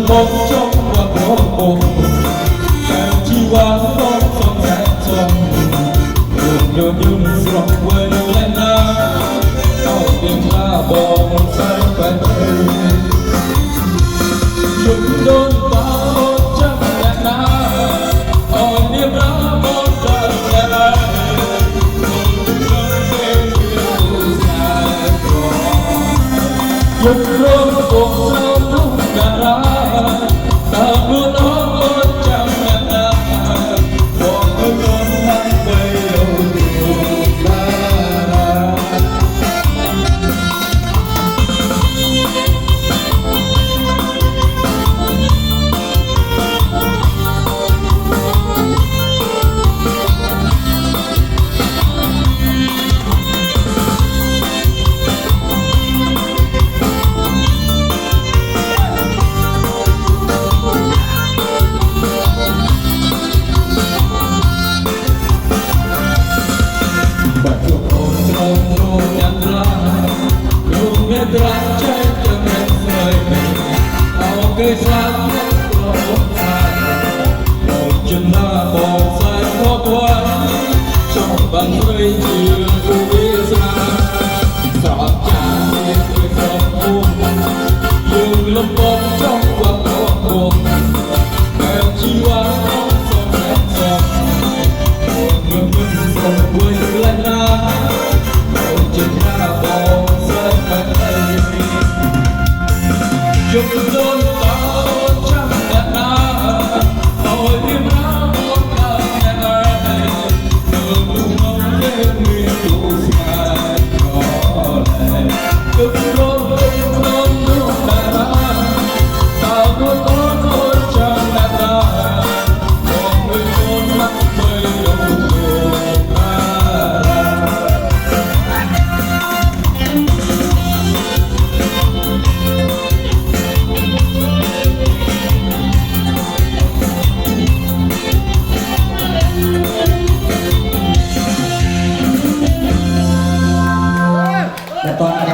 bóng trong và có một em chỉ vắng bóng trong nhạc trong đường nhớ nhung dòng quên lên na hỏi tìm ra bóng say quen chúng đôi ta ôn trong nhạc na hỏi niềm ra bóng ra nhạc Hãy subscribe cho kênh Ghiền Mì Gõ để không bỏ lỡ những video hấp cây sáng có một chân na bóng say khó qua trong bàn tay chưa biết ra giọt tràn lên người không buông nhưng lâm bóng trong quạt có buồn em chỉ qua trong em giọt một người mình dòng quên lên na chân na bóng say quanh tay chúc đôi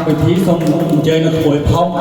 bài thí không chơi được buổi phong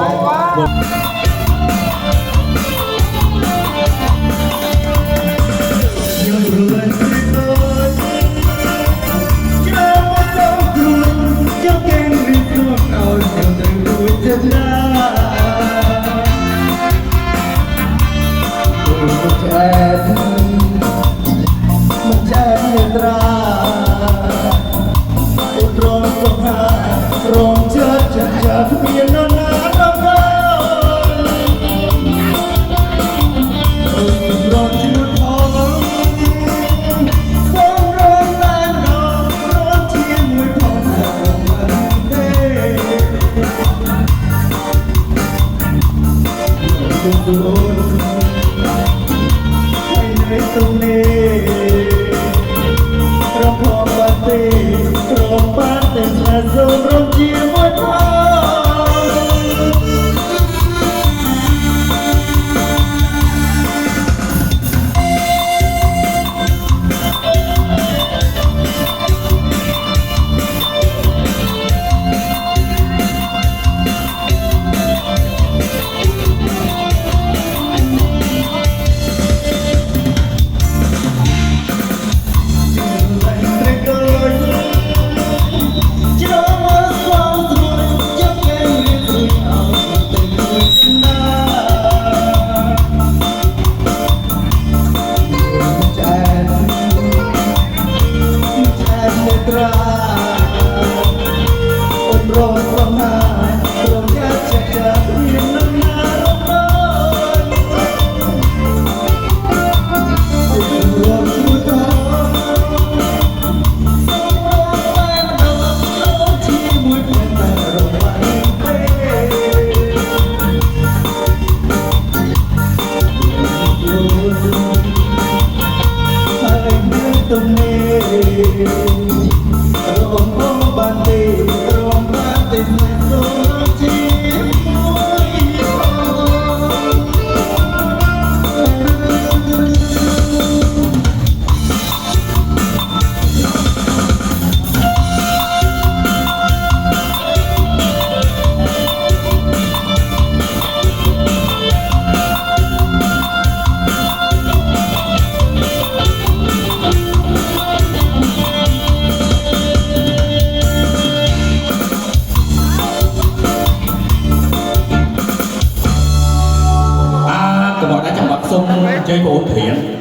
chơi bộ thiện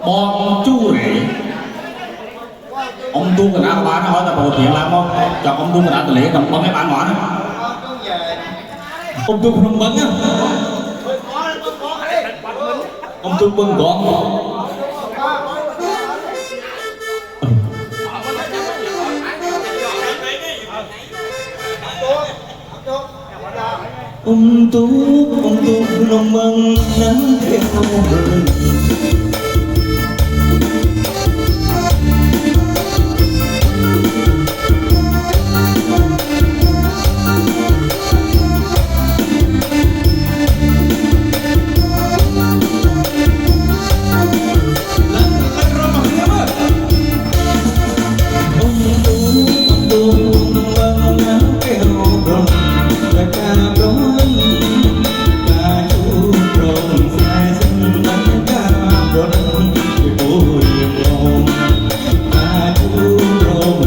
bon chu rể ông tu cái nào bán hỏi là bộ thiện làm không chọn ông tu cái nào từ lễ đồng con cái bán ngõ đó ông tu không bấn á ông tu bưng con ông tu lòng mừng nắng theo rừng Hãy subscribe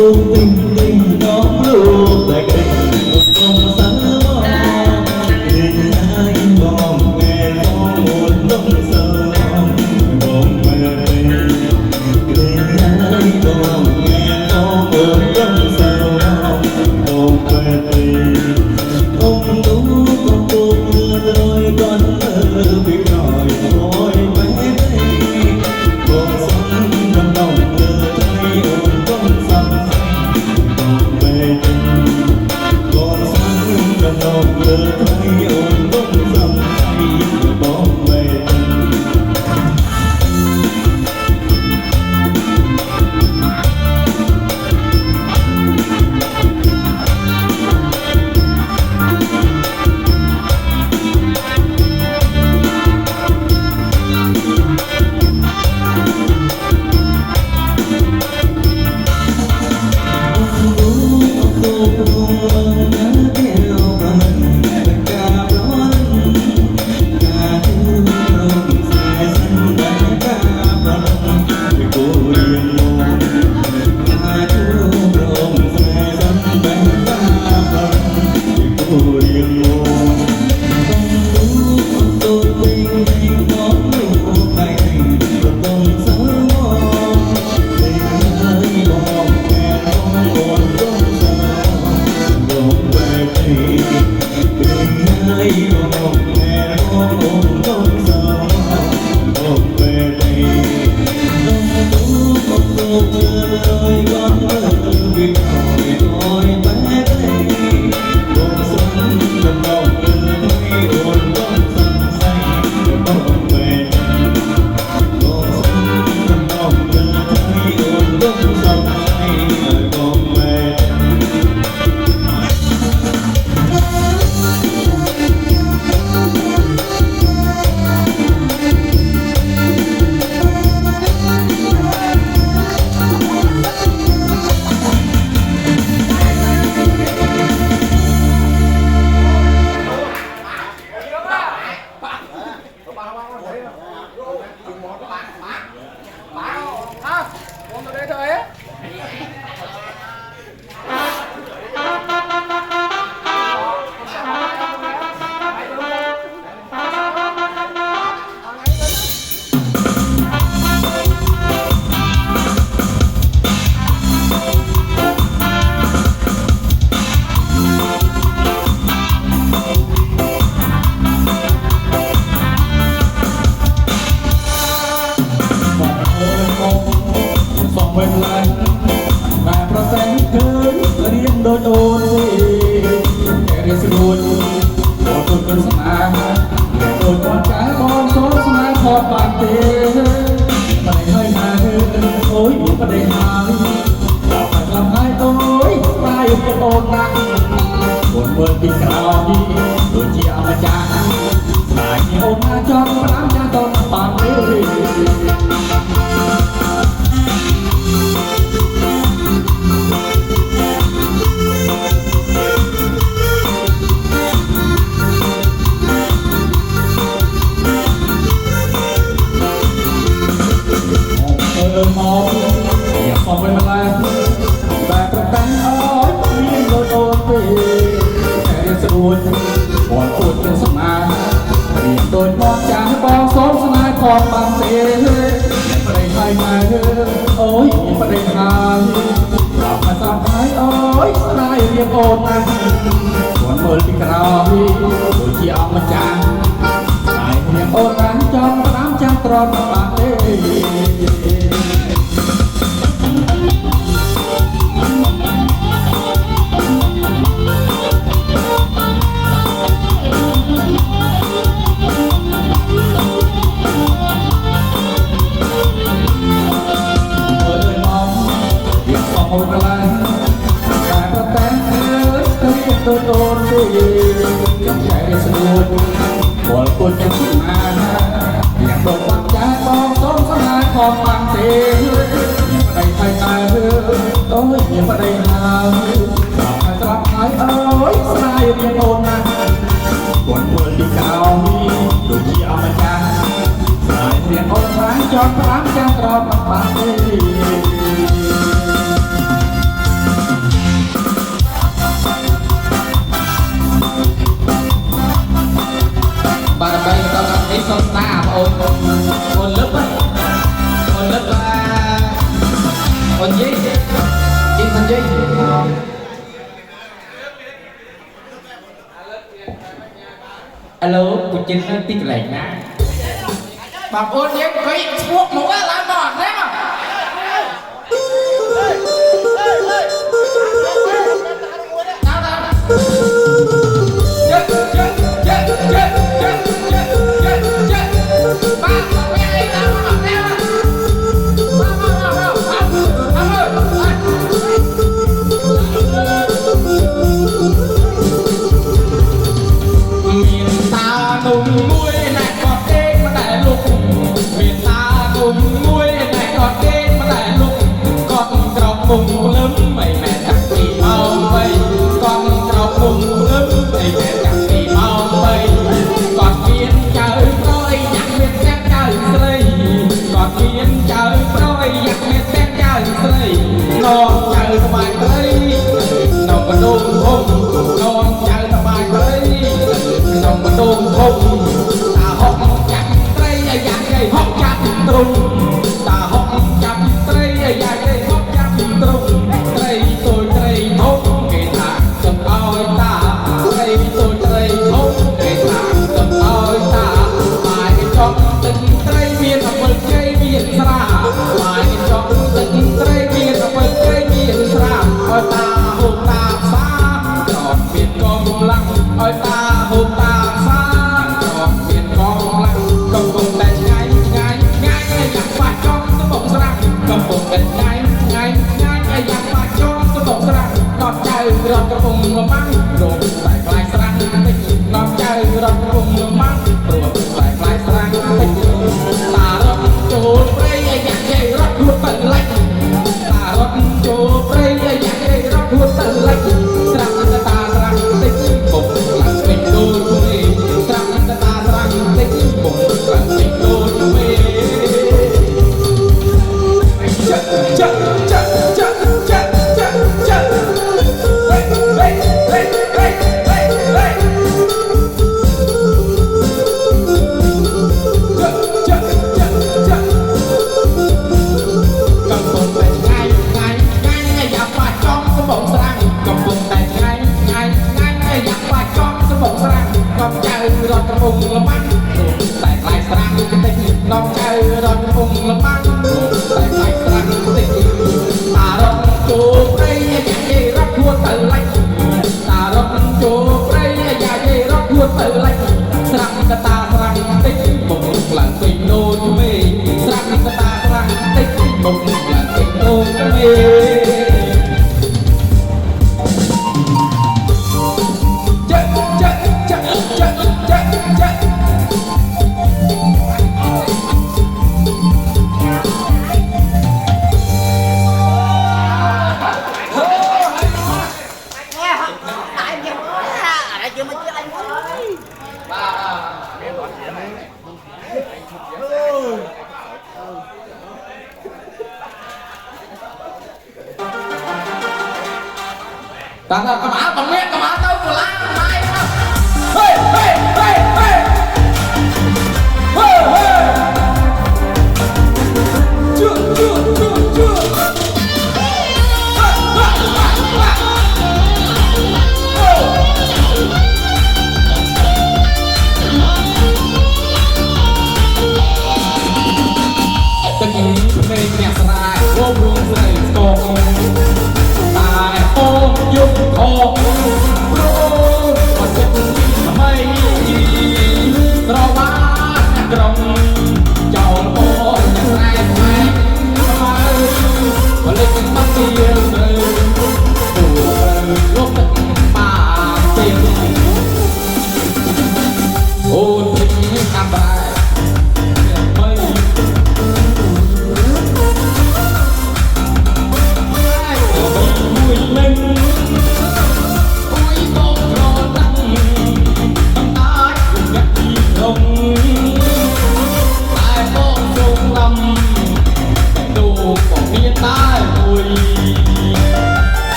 cho kênh Ghiền Mì Gõ để không bỏ lỡ ดบอลพูดเป็นสมาเรียนโดยมองจากบอลสองสนายพอบางเสียยังไม่ได้ให้มาโอ้ยยังไม่ได้หายกลับมาสาบหายโอ้ยสนายเรียนโอนนะส่วนเมื่อที่กราวโดยที่เอามาจางสายเรียนโอนนั้นจอมน้ำจังตรอนมาเต้โดนด้วยยังใจสนุกบอลกดยังขึ้นมาอย่างโดนปักใจมองสองสนายของบางเสียยังไม่ได้ใครตายโอ้ยยังไม่ได้หายกลับมาสลับหายโอ้ยสนายเรียนโอนนะกดเมื่อที่เก่าดูที่เอามาจ้าสายเรียนโอนร้านจอดร้านจะตรอมมาปาเต้บาร์ไปตอนนี้สตาร์โอนลึกอ่ะโอนลึกอ่ะโอนยี่กินทันยี่ฮัลโหลกูจินนั่นติ๊กแหลกนะบอกโอนยี่เฮ้ยพวกหมูอะไรบอกได้ป่ะcùng lớn mày mẹ chắc thì mau bay con trâu cùng lớn mày mẹ chắc thì mau bay còn viên chơi tôi nhặt miệt xem chơi sơi còn viên chơi tôi nhặt miệt xem chơi sơi non chơi tao bài tới non có đôn không non chơi tao bài tới non có đôn không ta học chặt tây dạy cây học chặt trùng ta học chặt tây dạy cây học chặt trùng tây tôi tây thốt kể thả cầm oi ta tây tôi tây thốt kể thả cầm oi ta bài cho tình tây miền ở bờ cây miền xa bài cho tình tây miền ở bờ cây miền xa oi ta hôm ta xa tròn miền con lăng oi ta hôm ta xa tròn miền con lăng công công đại ngay ngay ngay nhặt bài cho nó bỗng ra công công đại ngay ngay ngay nhặt bài cho nó bỗng ra nọt chơi rọt cái vùng măng rồi tại lại sang tích nọt chơi rọt cái vùng măng rồi tại lại sang tích ta rọt chỗ đây nhặt dây rọt hút tận lạnh ta rọt chỗ đây nhặt dây rọt hút tận lạnh sang ta sang tích bụng là mình đôi đuôi sang ta sang tích bụng là mình đôi đuôi chất chất chất chất chất chất chất hey hey hey hey hey hey chất chất chất chất cầm bụng tay ngay ngay ngay dạp vào trong cái bụng sang cầm bụng tay ngay ngay ngay dạp vào trong cái bụng sang cầm chơi rồi cái bụng là măng tay lại sang cái tích non chơi rồi cái bụng là măng tay lại sang cái tích ta rong chỗ đây nhà dây rất thua tự lạnh ta rong chỗ đây nhà dây rất thua tự lạnh sang cái ta sang tích bụng là tình đôi mê sang cái ta sang tích bụng là tình đôi mê chết chết chết chết chết chết ta cầm áo cầm miệng cầm áo đâu của lá mai không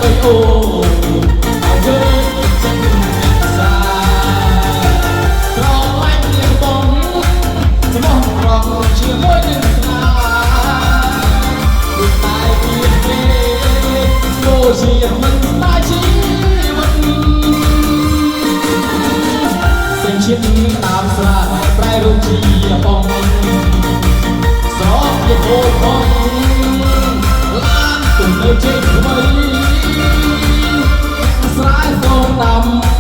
bay ô ai với chân xa còn anh liền bóngจะมองรองเชื่อมวยหนึ่งนาดูตายเพียงเพียงโลเชียมันตายชีวันเส้นชิดตามสระปลายรูชีปองสอบยังโอยปองล้านตุ่มเลือดเจ็บไว้สายโซนด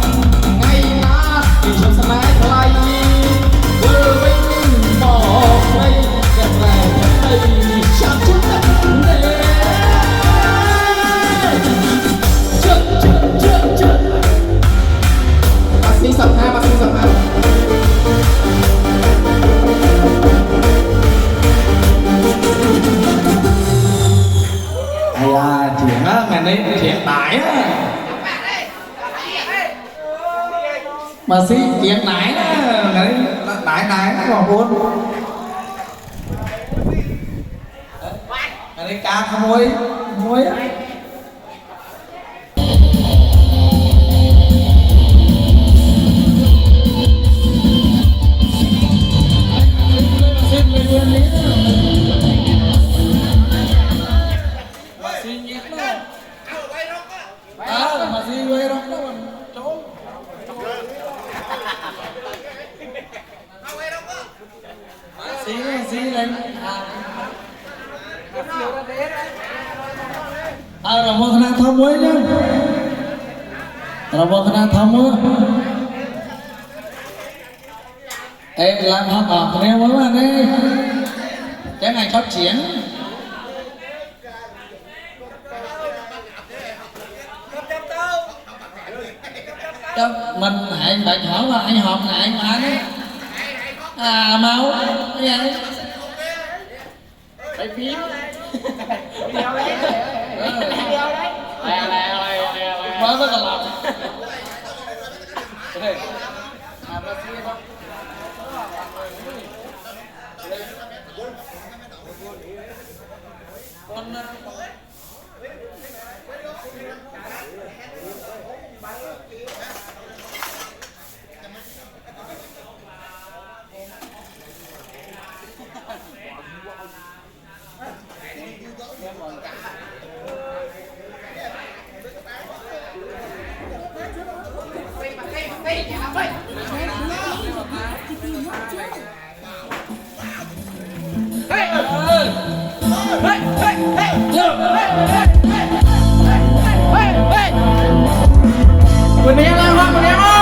ำไงนะที่ชมสมัยไกลบอกไม่แต่แรงไม่ชักชุดนั้นเลยเชิดมาซีสัมภามาซีสัมภาไอ้ยาเถียงนะงานนี้เถียงตายนะมาซีเถียงไหนนะงานนี้ไหนนะบอกพูดอันนี้การขโมยเราบอกคณะทำมวยยังเราบอกคณะทำมวยlàm học ở cái mới mà đây cái này phát triển mình hãy bạn hỏi mà anh học lại mà đấy mau cái gì phải phím mới có làm Quỳnh Em ơi, Quỳnh Em ơi.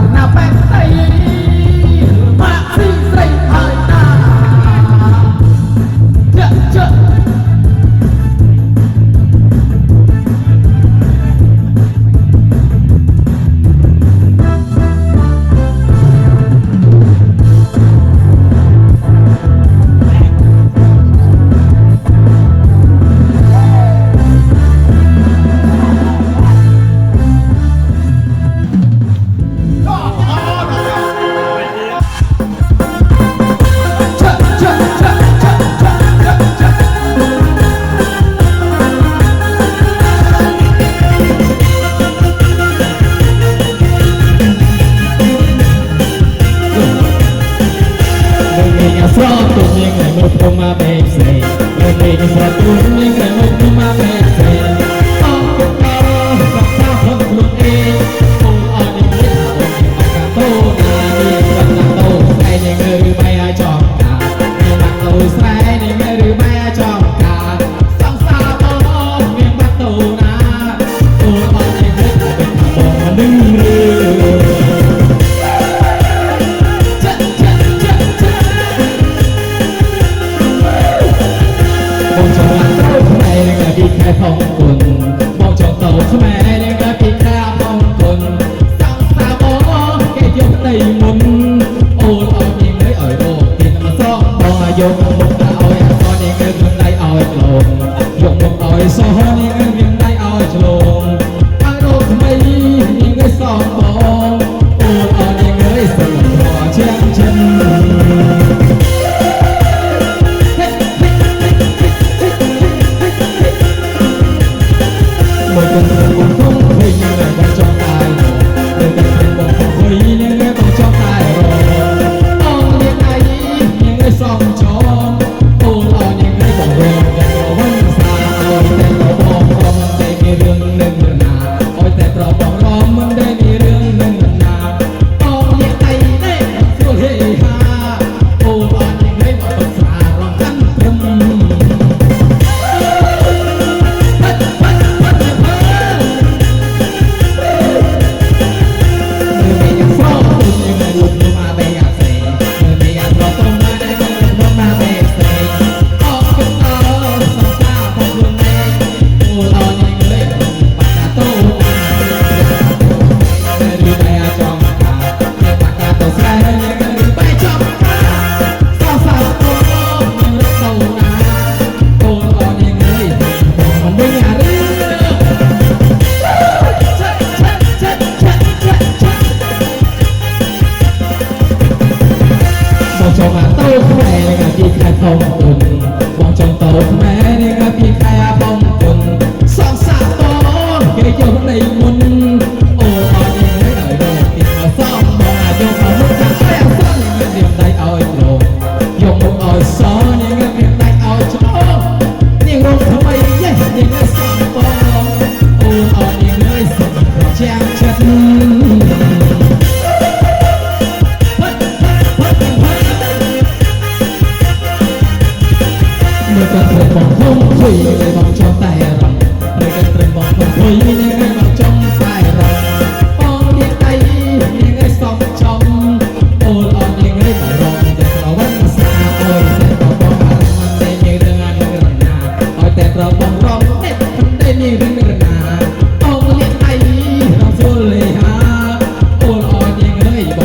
na bét tay bác sĩ dây thời ta chợ Uma vez sei, eu tenho só tudo me engano uma vez sei. Oh, que tal, passar por fluir, oh, olha que tal, acabou na minha cantou, sai ninguém vai a jogar, me matou, sai ninguém vai a jogar, são sabor, me matou na, oh, olha que tal, acabou naพี่แค่ทองคุณมองจองเต่าขแม่เนี่ยก็พี่แค่ทองคุณสังสาบอแกยกในมุนโอ้ตอนยิงเลยอ่อยโดดกินมาซ้อมบอยกมุกเอาไอ้ซ้อนยังเงินได้เอาไอ้ลงยกมุกเอาไอ้ซ้อนยังเงินได้เอาไอ้ลงอารมณ์ไม่ยังไงซ้อมบอโอ้ตอนยังเงยสลบรอเชียงชินmột tuần cùng không thấy như người bằng trong tay đời tình tình bằng không thấy như người bằng trong tay ông hiện nay những người song tròn ô lo những người bằng rồng và có vân xa ôi tên bảo bom bom đâyมีเรื่องหนึ่งนาโอ้ยแต่เราบอกรอมันได้มีเรื่องหนึ่งนาông hiện nayได้ช่วยให้หาโอ้lo những ngườiบอกภาษาเรา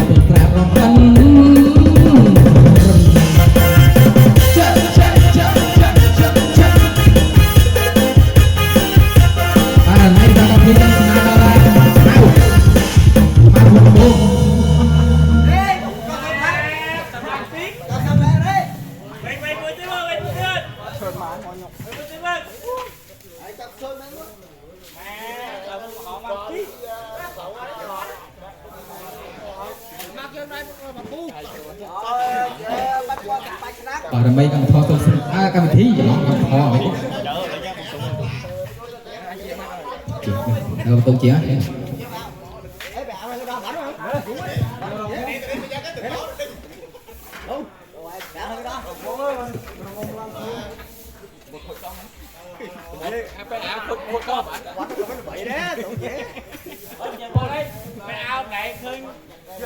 ขั้นพรำở đây mấy thọ tôi xin cái mình thí vậy thọ rồi tôi chỉ Mày ao này khơi Sri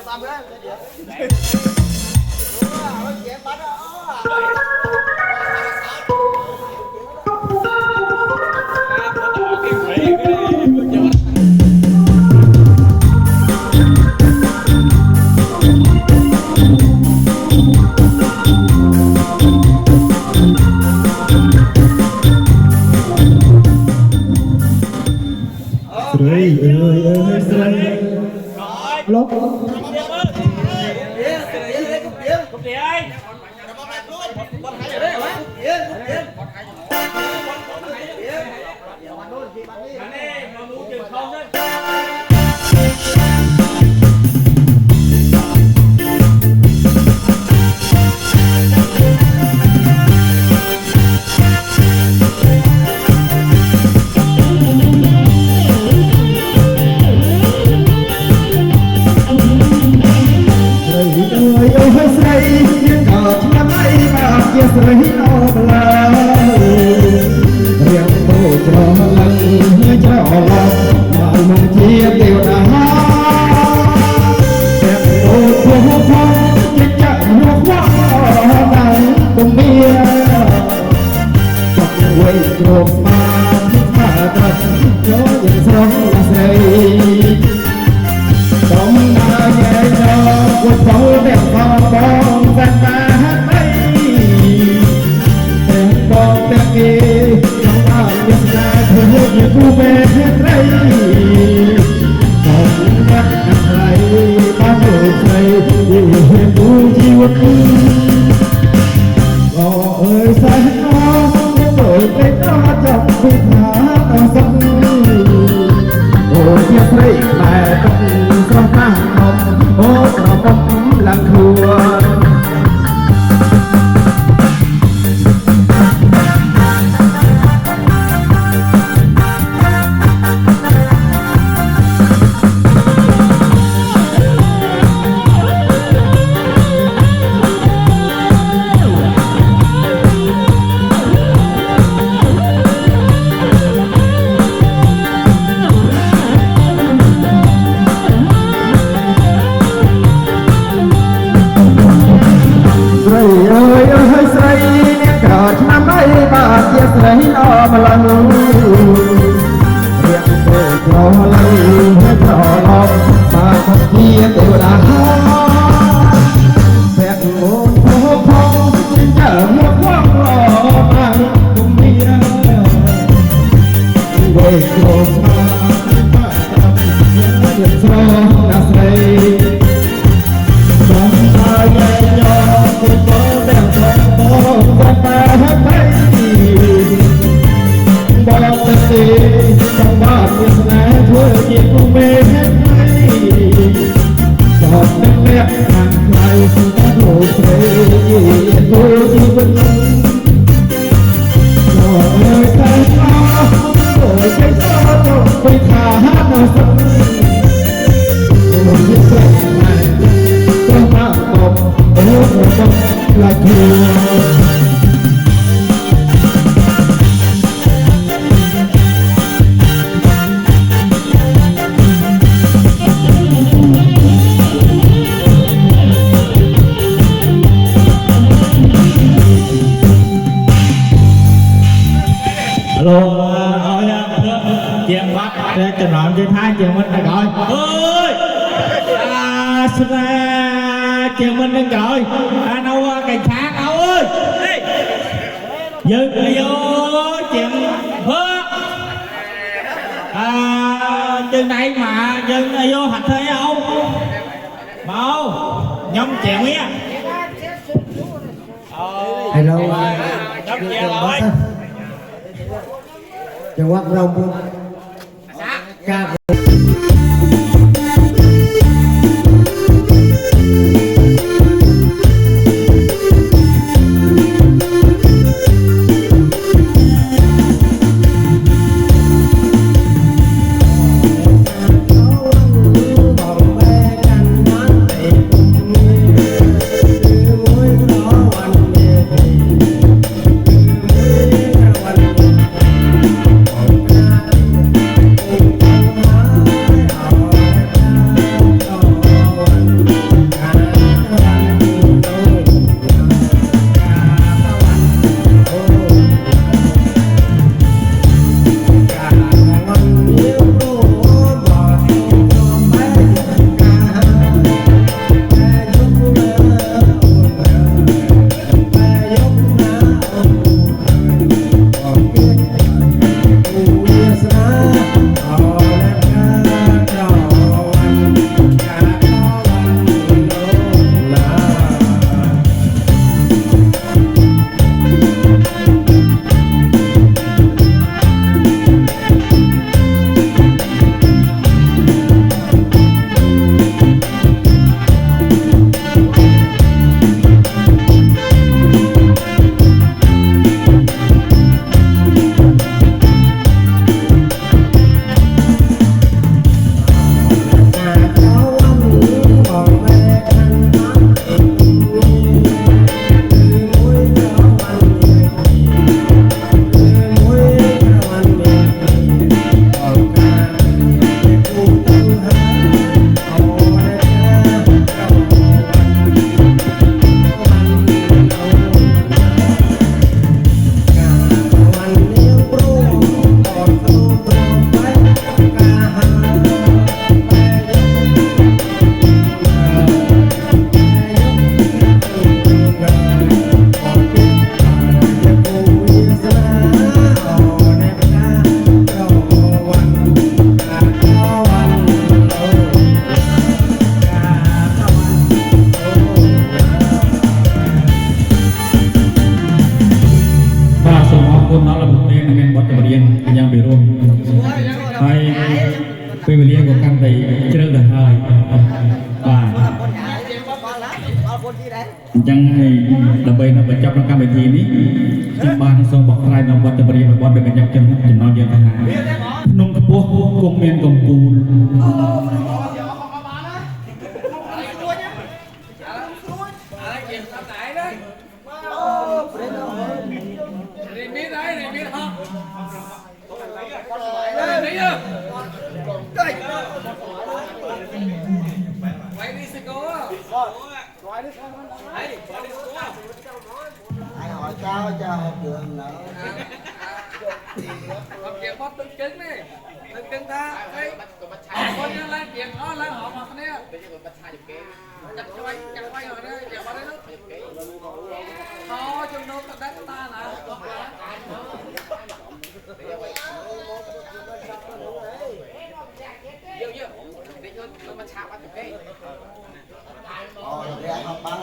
ơi Sri lốp Sri no bla riêng tôi cho lần cho lòng mà mong chia tiêu đã em tôi không phong chỉ chẳng nước hoa này cùng bia trong quê trộm mà thật nhớ những sống là Sri trong nhà nhớ cuộc phố đẹp phong bóng gian ta trong ta biết ra thôi như cô bé hết lấy không nhắc lại bao nhiêu ngày huyền tu chi vật ơi say nó những đổi cây nó trong khi thả sông ôi chiếc lấy lại trong sông ta hồng ôi nó bóng lặng thua Sri no bla riêng tôi cho lần cho lòng mà không chia tiêu đã phép một phố phong chở một quang lò mang cùng bia về chốn mà điểm cho là Sri trong ta nhẹ nhõm tôi có đẹp trong bóng và ta hết thấy trong ba tiếng này thôi chỉ cùng mê hết mấy giọt nước lẽ hàng ngày ta đổ về tôi chỉ vẫn rồi tay ta rồi cái gió tôi phải thả hát nó sông rồi chiếc xe này trong ba bọc là thừa luôn hỏi chuyện bắt cho nói chuyện hai chuyện mình đã gọi ơi chuyện mình đang gọi đâu cảnh sát đâu ơi dừng vô chuyện phước chừng này mà dừng vô hạch thế không mau nhóm chuyện á hello nhóm chuyện rồi cho quát rong ca จังให้ดับเบิลนับจับนักการเวทีนี้จังบ้านทรงบอกใครนำวัดจะบริบทโดยเป็นยักษ์จำนวนเยอะทหารนุ่งกระโปรงกงเมียนกงปูน ai hỏi cao cho học đường nữa học chuyện bóp tương cứng này tương cứng tha đấy con nhân lên chuyện đó lên họ mà cái này chặt quay rồi đấy chặt vào đấy đó khó trong đó đất ta là ra học bằng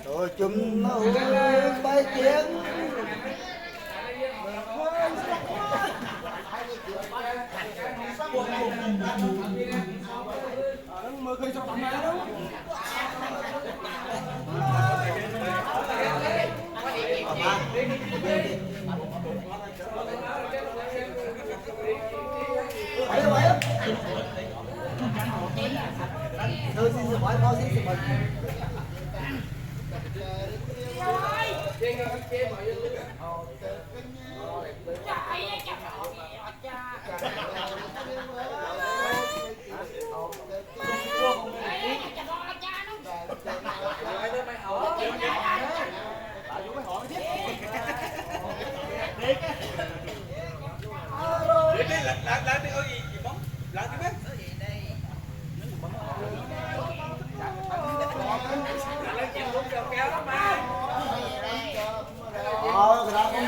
rồi chúng nó bay chiến mơ khơi trong tầm này đâu thôi xin sự hỏi con xin sự hỏi cái đó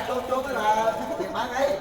không chốt cái là tiền bán ấy